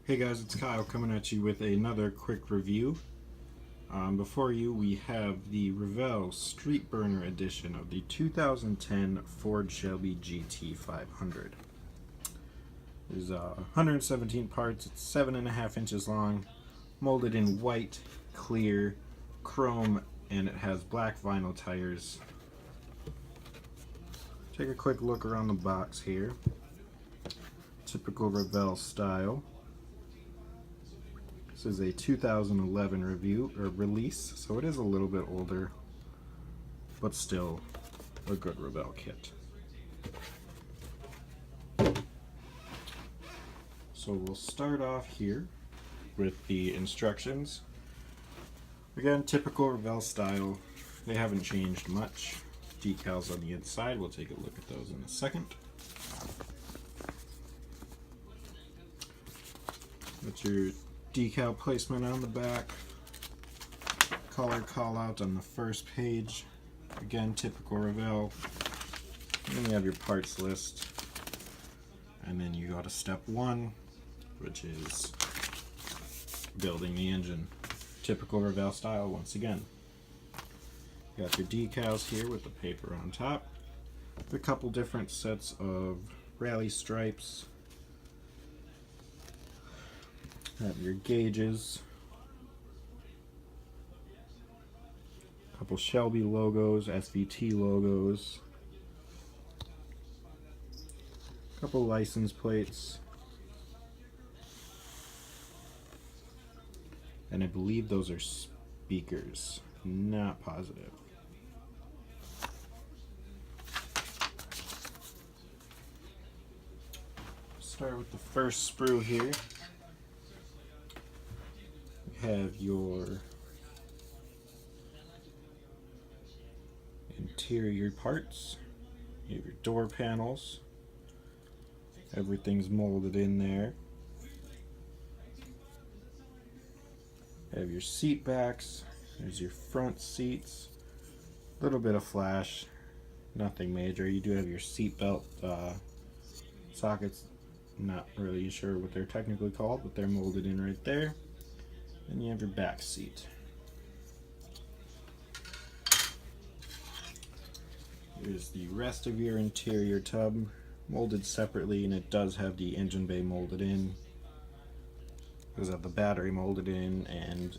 Hey guys, it's Kyle coming at you with another quick review. Before you, we have the Revell Street Burner edition of the 2010 Ford Shelby GT500. There's 117 parts, it's 7.5 inches long, molded in white, clear, chrome, and it has black vinyl tires. Take a quick look around the box here. Typical Revell style. This is a 2011 release, so it is a little bit older, but still a good Revell kit. So we'll start off here with the instructions. Again, typical Revell style. They haven't changed much. Decals on the inside, we'll take a look at those in a second. That's your decal placement on the back, color call out on the first page, again typical Revell. And then you have your parts list, and then you go to step one, which is building the engine. Typical Revell style once again. You got your decals here with the paper on top, a couple different sets of rally stripes. Have your gauges, a couple Shelby logos, SVT logos, a couple license plates, and I believe those are speakers, not positive. Start with the first sprue here. Have your interior parts, you have your door panels, everything's molded in there. Have your seat backs, there's your front seats, a little bit of flash, nothing major. You do have your seat belt sockets, not really sure what they're technically called, but they're molded in right there. Then you have your back seat. Here's the rest of your interior tub, molded separately, and it does have the engine bay molded in. It does have the battery molded in, and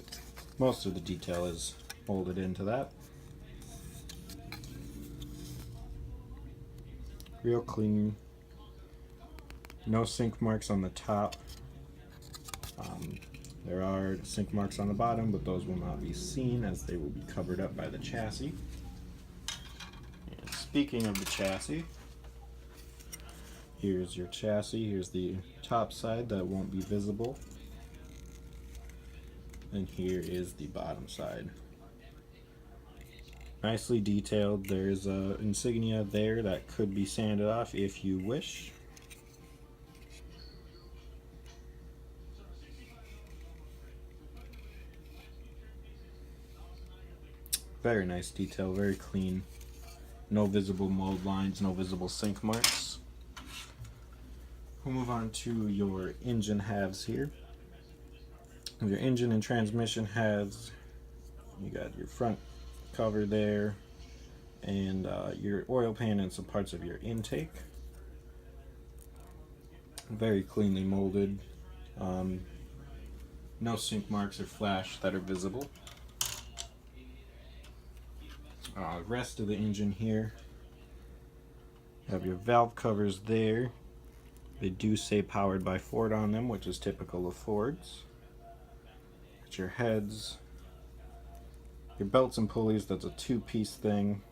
most of the detail is molded into that. Real clean. No sink marks on the top. There are sink marks on the bottom, but those will not be seen as they will be covered up by the chassis. And speaking of the chassis, here's your chassis. Here's the top side that won't be visible. And here is the bottom side. Nicely detailed. There's a insignia there that could be sanded off if you wish. Very nice detail, very clean. No visible mold lines, no visible sink marks. We'll move on to your engine halves here. Your engine and transmission halves, you got your front cover there, and your oil pan and some parts of your intake. Very cleanly molded. No sink marks or flash that are visible. Rest of the engine here, have your valve covers there. They do say powered by Ford on them, which is typical of Fords. Got your heads, your belts and pulleys, that's a two-piece thing,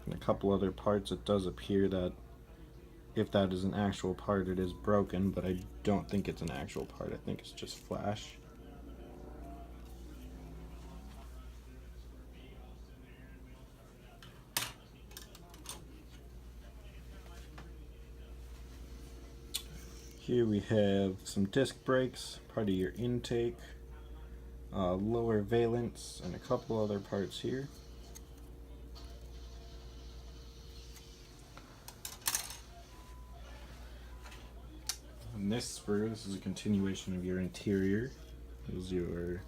and a couple other parts. It does appear that if that is an actual part, it is broken, but I don't think it's an actual part. I think it's just flash. Here we have some disc brakes, part of your intake, lower valence, and a couple other parts here. And this sprue, this is a continuation of your interior. There's your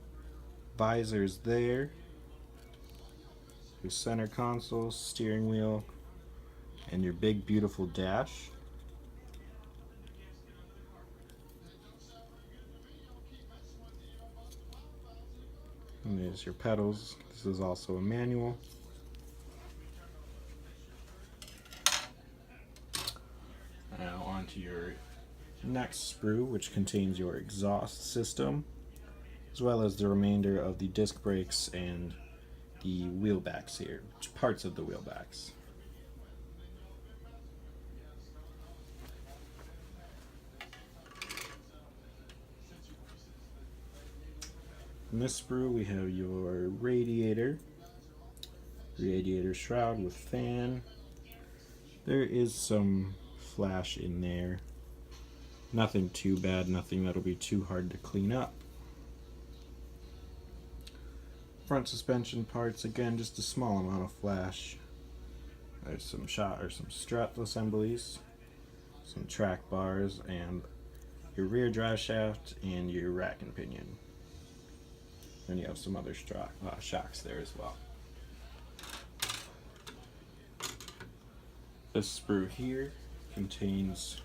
visors there, your center console, steering wheel, and your big beautiful dash. And there's your pedals. This is also a manual. Now onto your next sprue, which contains your exhaust system, as well as the remainder of the disc brakes and the wheel backs here, parts of the wheel backs. In this sprue we have your radiator shroud with fan. There is some flash in there. Nothing too bad, nothing that'll be too hard to clean up. Front suspension parts, again, just a small amount of flash. There's some strut assemblies, some track bars, and your rear drive shaft and your rack and pinion. Then you have some other shocks there as well. This sprue here contains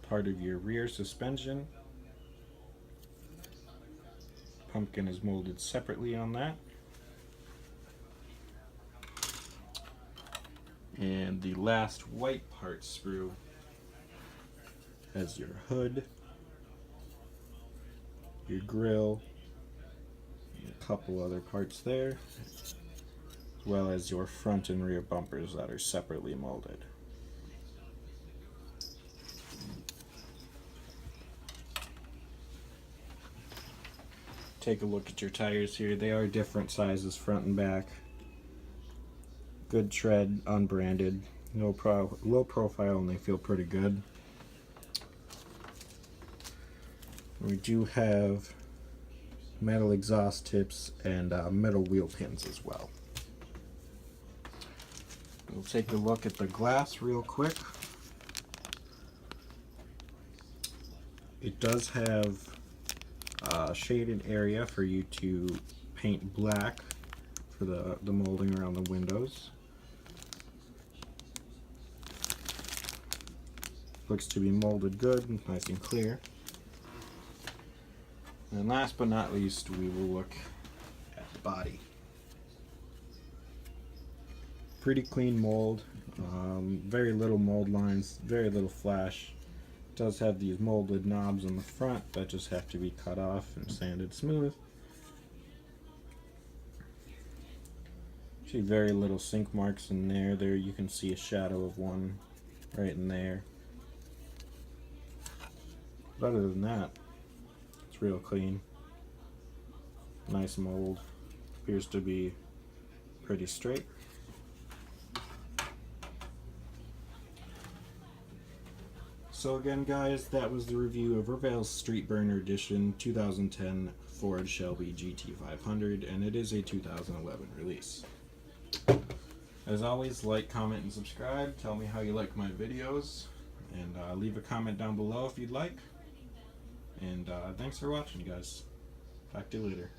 part of your rear suspension. Pumpkin is molded separately on that. And the last white part sprue has your hood, your grille, and a couple other parts there, as well as your front and rear bumpers that are separately molded. Take a look at your tires here. They are different sizes front and back. Good tread, unbranded, low profile, and they feel pretty good. We do have metal exhaust tips and metal wheel pins as well. We'll take a look at the glass real quick. It does have a shaded area for you to paint black for the molding around the windows. Looks to be molded good, nice and clear. And last but not least, we will look at the body. Pretty clean mold, very little mold lines, very little flash. It does have these molded knobs on the front that just have to be cut off and sanded smooth. See very little sink marks in there. There you can see a shadow of one right in there. But other than that, it's real clean. Nice mold. Appears to be pretty straight. So again guys, that was the review of Revell's Street Burner Edition 2010 Ford Shelby GT500, and it is a 2011 release. As always, like, comment, and subscribe. Tell me how you like my videos, and leave a comment down below if you'd like. And thanks for watching, guys. Talk to you later.